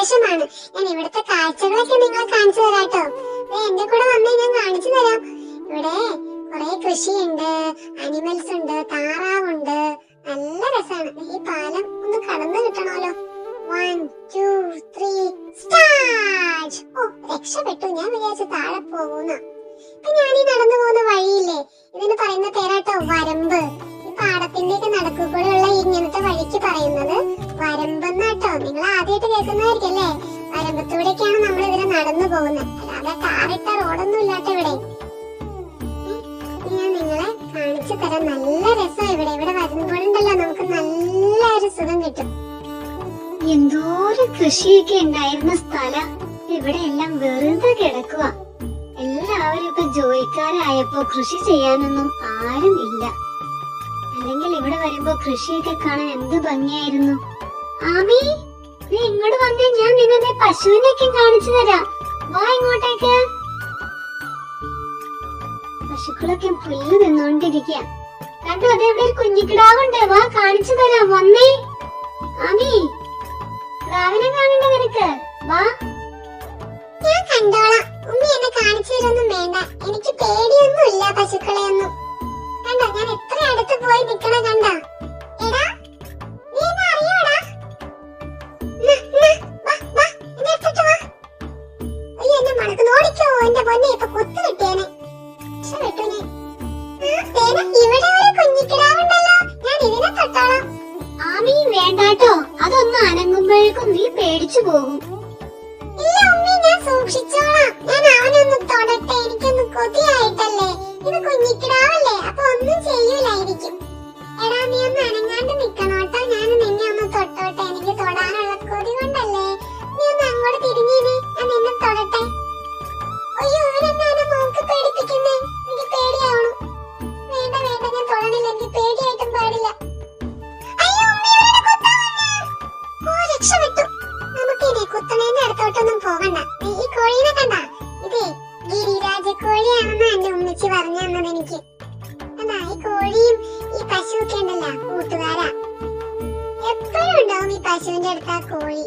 വിശേഷമാണ്. ഞാൻ ഇവിടുത്തെ കാഴ്ചകളൊക്കെ നിങ്ങളെ കാണിച്ചു തരാട്ടോ. എന്റെ കൂടെ വന്നേ ഞാൻ കാണിച്ചു തരാം. ഇവിടെ കുറെ കൃഷിയുണ്ട്, അനിമൽസ് ഉണ്ട്, താറാവുണ്ട്. നല്ല രസമാണ്. ഈ പാലം ഒന്ന് കടന്നു കിട്ടണമല്ലോ. 1 2 3 സ്റ്റാർട്ട്. ഓ, രക്ഷപ്പെട്ടു. ഞാൻ വിചാരിച്ചു താഴെ പോകുന്ന. ഇപ്പൊ ഞാൻ ഈ നടന്നു പോകുന്ന വഴിയില്ലേ, ഇതിന് പറയുന്ന പേരാട്ടോ വരമ്പ്. ഈ പാടത്തിന്റെ ഒക്കെ നടുക്കൂടെയുള്ള ഇങ്ങനത്തെ വഴിക്ക് പറയുന്നത് വരമ്പെന്നാട്ടോ. നിങ്ങൾ ആദ്യമായിട്ട് കേൾക്കുന്നതായിരിക്കും അല്ലേ? വരമ്പത്തൂടെയൊക്കെയാണ് നമ്മൾ ഇതിന് നടന്നു പോകുന്നത്. അല്ലാതെ ടാറിട്ട റോഡൊന്നും ഇല്ലാട്ടോ ഇവിടെ. ഞാൻ നിങ്ങളെ കാണിച്ചു തരാം. നല്ല രസം. ഇവിടെ വരുമ്പോഴുണ്ടല്ലോ നമുക്ക് നല്ലൊരു സുഖം കിട്ടും. എന്തോരം കൃഷിയൊക്കെ ഉണ്ടായിരുന്ന സ്ഥലം ഇവിടെ എല്ലാം വെറുതെ കിടക്കുക. എല്ലാവരും ഇപ്പൊ ജോലിക്കാരായപ്പോ കൃഷി ചെയ്യാനൊന്നും ആരും ഇല്ല. അല്ലെങ്കിൽ ഇവിടെ വരുമ്പോ കൃഷിയൊക്കെ കാണാൻ എന്ത് ഭംഗിയായിരുന്നു. ആമി, നീ ഇങ്ങോട്ട് വന്നേ, ഞാൻ നിന്നെ പശുവിനെയൊക്കെ കാണിച്ചു തരാം. വാ ഇങ്ങോട്ടേക്ക്. പശുക്കളൊക്കെ പുല്ല് തിന്നോണ്ടിരിക്കുക. കണ്ടോ, അതെവിടെ ഒരു കുഞ്ഞിക്കിടാവുണ്ട്. വാ കാണിച്ചു തരാം. വന്നേ ആമി, രാവിലെ കാണണ്ട നിനക്ക്. വാ, ഞാൻ കണ്ടോളാം. ഉമ്മി എന്നെ കാണിച്ചു തരൊന്നും വേണ്ട. എനിക്ക് പേടിയൊന്നും ഇല്ല പശുക്കളെ ഒന്നും. കണ്ടോ, ഞാൻ എത്ര അടുത്ത് പോയി നിക്കണ കണ്ടോ? എടാ, നീ എന്നെ അറിയോടാ? അയ്യോ, എന്നെ മണക്ക് ഓടിക്കോ. എന്റെ പൊന്നെ, ഇപ്പൊ കുത്തു കിട്ടിയേനെ. ഇവിടെ ഒരു കുഞ്ഞിക്കിടാവുണ്ടല്ലോ. ഞാൻ ഇതിനെ തൊട്ടോളാം. ആമി വേണ്ടാട്ടോ, അതൊന്ന് അനങ്ങുമ്പോഴേക്കും നീ പേടിച്ചു പോകും. ഇല്ല ഉമ്മി, ഞാൻ സൂക്ഷിച്ചോളാം. ഞാൻ അവനൊന്ന് തൊടട്ടെ. എനിക്കൊന്ന് കൊതിയായിട്ടല്ലേ. ഇത് കുഞ്ഞിക്കിടാവല്ലേ, അപ്പൊ ഒന്നും ചെയ്യൂലായിരിക്കും. എടാ, നീ ഒന്ന് അനങ്ങാണ്ട് നിക്കണോട്ടോ. ഞാൻ നിന്നെ ഒന്ന് തൊട്ടോട്ടെ. എനിക്ക് തൊടാനുള്ള കൊതി കൊണ്ടല്ലേ. നീ ഒന്ന് അങ്ങോട്ട് തിരിഞ്ഞീനെ, ഞാൻ നിന്നെ തൊടട്ടെ. അയ്യോ, ഇവരെന്നാണ് നോക്കി പേടിപ്പിക്കുന്നേ. എനിക്ക് പേടിയാവണം. വേണ്ട വേണ്ട, ഞാൻ തൊടണില്ല. എനിക്ക് പേടിയായിട്ടും പാടില്ല. അയ്യോ ഉമ്മി, ഇവരുടെ കുത്താൻ വന്നേ. ഓ, രക്ഷപ്പെട്ടു. നമുക്കിനി കുത്തണേന്റെ അടുത്തോട്ടൊന്നും പോകണ്ട. ഈ കോഴീനെ കണ്ട? ഇതേ ഗിരിരാജ കോഴിയാണെന്ന് എന്റെ ഉമ്മച്ചി പറഞ്ഞു തന്നത് എനിക്ക്. കണ്ടാ, ഈ കോഴിയും ഈ പശുവൊക്കെ ഉണ്ടല്ലോ കൂട്ടുകാരാ. എപ്പോഴും ഉണ്ടാവും ഈ പശുവിന്റെ അടുത്ത് ആ കോഴി.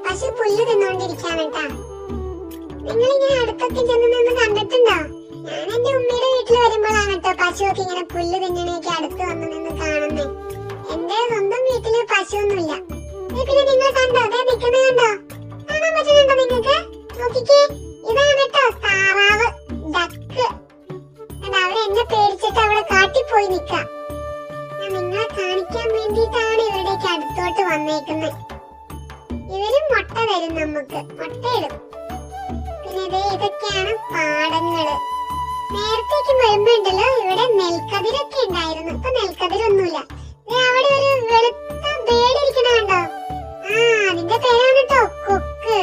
പശു പുല്ല് തിന്നോണ്ടിരിക്കാണ് കേട്ടാ. നിങ്ങളിങ്ങനെ അടുത്തൊക്കെ ചെന്ന് നിന്ന് കണ്ടിട്ടുണ്ടോ? ഞാൻ എന്റെ ഉമ്മയുടെ വീട്ടിൽ വരുമ്പോഴാണ് കേട്ടോ പശുവൊക്കെ ഇങ്ങനെ പുല്ല് തിന്നണയൊക്കെ അടുത്ത് വന്ന് നിന്ന് കാണുന്നേ. എന്റെ സ്വന്തം വീട്ടില് പശുവൊന്നുമില്ല. പിന്നെ നിങ്ങൾ കണ്ടോ, അതെ നിൽക്കുന്നത് കണ്ടോ? കാണാൻ പറ്റുന്നുണ്ടോ നിങ്ങൾക്ക്? നോക്കിക്കേ, ഇതാണ് കേട്ടോ താറാവ്, ഡക്ക്. അവിടെ എന്നെ പേടിച്ചിട്ട് അവിടെ കാട്ടിപ്പോയി നിക്കാം. ഞാൻ നിങ്ങളെ കാണിക്കാൻ വേണ്ടിയിട്ടാണ് ഇവിടേക്ക് അടുത്തോട്ട് വന്നേക്കുന്നത്. ഇവരും മുട്ട തരും നമുക്ക്, മുട്ടയിടും. പിന്നെ ഇതൊക്കെയാണ് പാടങ്ങള്. നേരത്തേക്ക് വരുമ്പോ ഉണ്ടല്ലോ ഇവിടെ നെൽക്കതിരൊക്കെ ഉണ്ടായിരുന്നു. ഇപ്പൊ നെൽക്കതിരൊന്നുമില്ല. അവിടെ ഒരു വെളുത്ത ബേഡിരിക്കണ കണ്ടോ? അതിന്റെ പേരാണ് കേട്ടോ കൊക്ക്.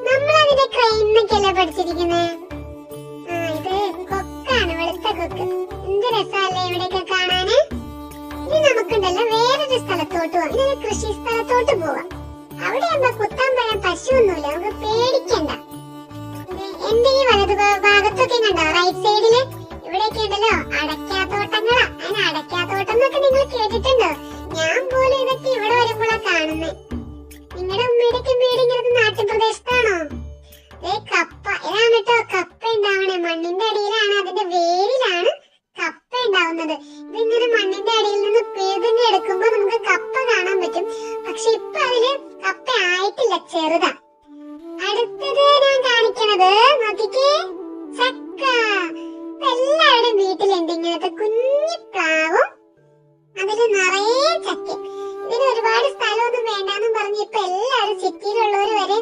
നമ്മളതിന്റെ ക്രെയിനൊക്കെയല്ലേ പഠിച്ചിരിക്കുന്നേ. ഇത് കൊക്കാണ്, വെളുത്ത കൊക്ക്. എന്ത് രസമല്ലേ ഇവിടെയൊക്കെ കാണാന്. ഇനി നമുക്കുണ്ടല്ലോ വേറൊരു സ്ഥലത്തോട്ട് പോവാം. ഇതൊരു കൃഷി സ്ഥലത്തോട്ട് പോവാം. അവിടെ ആകുമ്പോ കുത്താൻ പറയാൻ പശുവൊന്നുമില്ല, നമുക്ക് പേടിക്കണ്ട. എന്റെ ഈ വലതു ഭാഗത്തൊക്കെ കണ്ടോ, റൈറ്റ് സൈഡില് ഇവിടെയൊക്കെ ഉണ്ടല്ലോ അടയ്ക്കാത്തോട്ടങ്ങളാ. അതിന് അടയ്ക്കാത്തോട്ടം എന്നൊക്കെ നിങ്ങൾ കേട്ടിട്ടുണ്ടോ? ഞാൻ പോലും ഇതൊക്കെ ഇവിടെ വരുമ്പോഴാ കാണുന്നേ. നിങ്ങളുടെ ഉമ്മയുടെയൊക്കെ വീട് ഇങ്ങനത്തെ നാട്ടുപ്രദേശത്താണോ? കപ്പ, ഇതാണ് കേട്ടോ കപ്പ ഉണ്ടാവണേ. മണ്ണിന്റെ അടിയിലാണ്, അതിന്റെ വേരിലാണ് കപ്പ ഉണ്ടാവുന്നത്. ഇതിങ്ങനെ മണ്ണിന്റെ അടിയിൽ നിന്ന് പിഴുതിന് എടുക്കുമ്പോ നമുക്ക് കപ്പ കാണാൻ പറ്റും. പക്ഷെ ഇപ്പൊ അതില് കപ്പ ആയിട്ടില്ല, ചെറുതാ. അടുത്തത് ഞാൻ കാണിക്കണത് നോക്കിക്കേ, ചക്ക. എല്ലാവരുടെയും വീട്ടിലുണ്ട് ഇങ്ങനത്തെ കുഞ്ഞു പ്ലാവും, അതില് നിറയെ ചക്ക. ഇതിന് ഒരുപാട് സ്ഥലമൊന്നും വേണ്ടാന്നും പറഞ്ഞ് ഇപ്പൊ എല്ലാവരും സിറ്റിയിലുള്ളവര് വരെ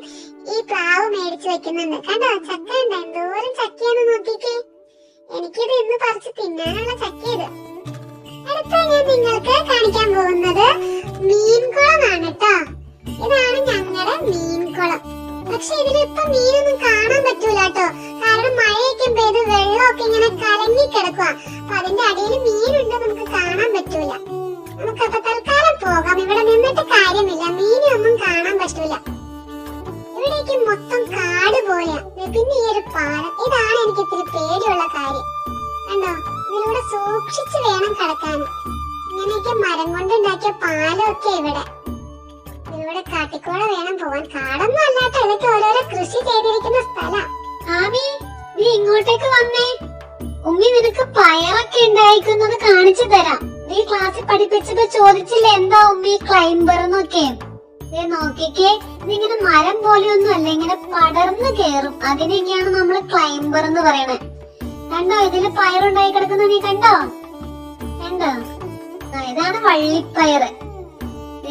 ഈ പ്ലാവ് മേടിച്ചു വെക്കുന്നുണ്ട്. കണ്ടോ, ചക്ക ഉണ്ട്. എന്തോരം ചക്കയാണ് നോക്കിക്കേ. എനിക്കിത് ഇന്ന് പറിച്ച് തിന്നാനുള്ള ചക്ക ഇത്. അടുത്ത ഞാൻ നിങ്ങൾക്ക് കാണിക്കാൻ പോകുന്നത് മീൻകുളമാണ് കേട്ടോ. ഇതാണ് ഞങ്ങളുടെ മീൻകുളം. പക്ഷെ ഇതിലിപ്പോ മീനൊന്നും കാണാൻ പറ്റൂല കേട്ടോ. കാരണം മഴയൊക്കെ പെയ്ത് വെള്ളമൊക്കെ ഇങ്ങനെ കലങ്ങി കിടക്കുക. അപ്പൊ അതിന്റെ അടിയിൽ മീനുണ്ട്, നമുക്ക് കാണാൻ പറ്റൂല. നമുക്കപ്പൊ തൽക്കാലം പോകാം. ഇവിടെ നിന്നിട്ട് കാര്യമില്ല, മീനൊന്നും കാണാൻ പറ്റൂല. ഇവിടേക്ക് മൊത്തം കാട് പോലെയാ. പിന്നെ ഈ ഒരു പാലം, ഇതാണ് എനിക്ക് ഇത്തിരി പേടിയുള്ള കാര്യം. കണ്ടോ, ഇതിലൂടെ സൂക്ഷിച്ച് വേണം കടക്കാൻ. ഇങ്ങനെയൊക്കെ മരം കൊണ്ടുണ്ടാക്കിയ പാലമൊക്കെ ഇവിടെ. ഇവിടെ കാട്ടിക്കൂടെ വേണം പോവാൻ. കാടൊന്നും അല്ലാട്ടോ, ഇതൊക്കെ ഓരോരോ കൃഷി ചെയ്തിരിക്കുന്ന സ്ഥലാ. ആമി, നീ ഇങ്ങോട്ടേക്ക് വന്നേ. ഉമ്മി നിനക്ക് പയറൊക്കെ ഉണ്ടായിരിക്കുന്നത് കാണിച്ചു തരാം. നീ ക്ലാസ്സിൽ പഠിപ്പിച്ചപ്പോ ചോദിച്ചില്ലേ എന്താ ഉമ്മി ക്ലൈംബർ എന്നൊക്കെ. നോക്കിക്കേ, ഇതിങ്ങനെ മരം പോലെയൊന്നും അല്ല, ഇങ്ങനെ പടർന്നു കേറും. അതിനൊക്കെയാണ് നമ്മള് ക്ലൈംബർ എന്ന് പറയണേ. കണ്ടോ, ഇതില് പയറുണ്ടായി കിടക്കുന്നത് നീ കണ്ടോ? കണ്ടോ? ഇതാണ് വള്ളിപ്പയറ്.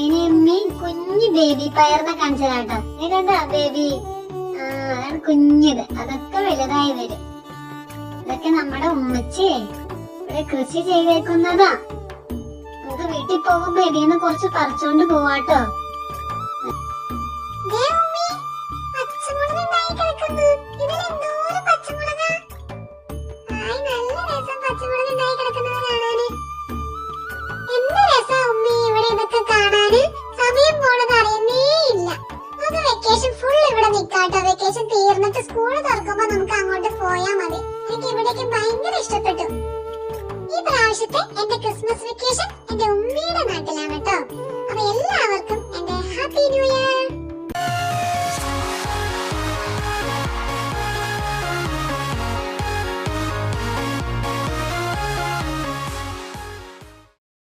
ഇനി ഉമ്മി കുഞ്ഞു ബേബി പയറിനെ കാണിച്ചതാട്ടോ. നീ കണ്ടോ ബേബി? അതാണ് കുഞ്ഞത്. അതൊക്കെ വലുതായി വരും. ഇതൊക്കെ നമ്മുടെ ഉമ്മച്ചി ഇവിടെ കൃഷി ചെയ്തേക്കുന്നതാ. നമുക്ക് വീട്ടിൽ പോകുമ്പോ ഇതിന്ന് കുറച്ച് പറിച്ചോണ്ട് പോവാട്ടോ. ദേ ഉമ്മി, പച്ചമുളക് ഉണ്ടായി കിടക്കുന്നു. ഇതിലെന്തോരം പച്ചമുളകാ. ഹായ്, നല്ല രസം പച്ചമുളക് ഉണ്ടായി കിടക്കുന്നത് കാണാന്. എന്ത് രസാ ഉമ്മി ഇവിടെ ഇതൊക്കെ കാണാന്. സമയം പോണത് അറിയുന്നേ ഇല്ല. നമുക്ക് വെക്കേഷൻ ഫുൾ ഇവിടെ നിക്കാട്ടോ. വെക്കേഷൻ തീർന്നിട്ട് സ്കൂൾ തുറക്കുമ്പോ നമുക്ക് അങ്ങോട്ട് പോയാ മതി. എനിക്ക് ഇവിടേക്ക് ഭയങ്കര ഇഷ്ടപ്പെട്ടു. ഈ പ്രാവശ്യത്തെ എന്റെ ക്രിസ്മസ് വെക്കേഷൻ എന്റെ ഉമ്മിയുടെ നാട്ടിലാണ് കേട്ടോ. അപ്പൊ എല്ലാവർക്കും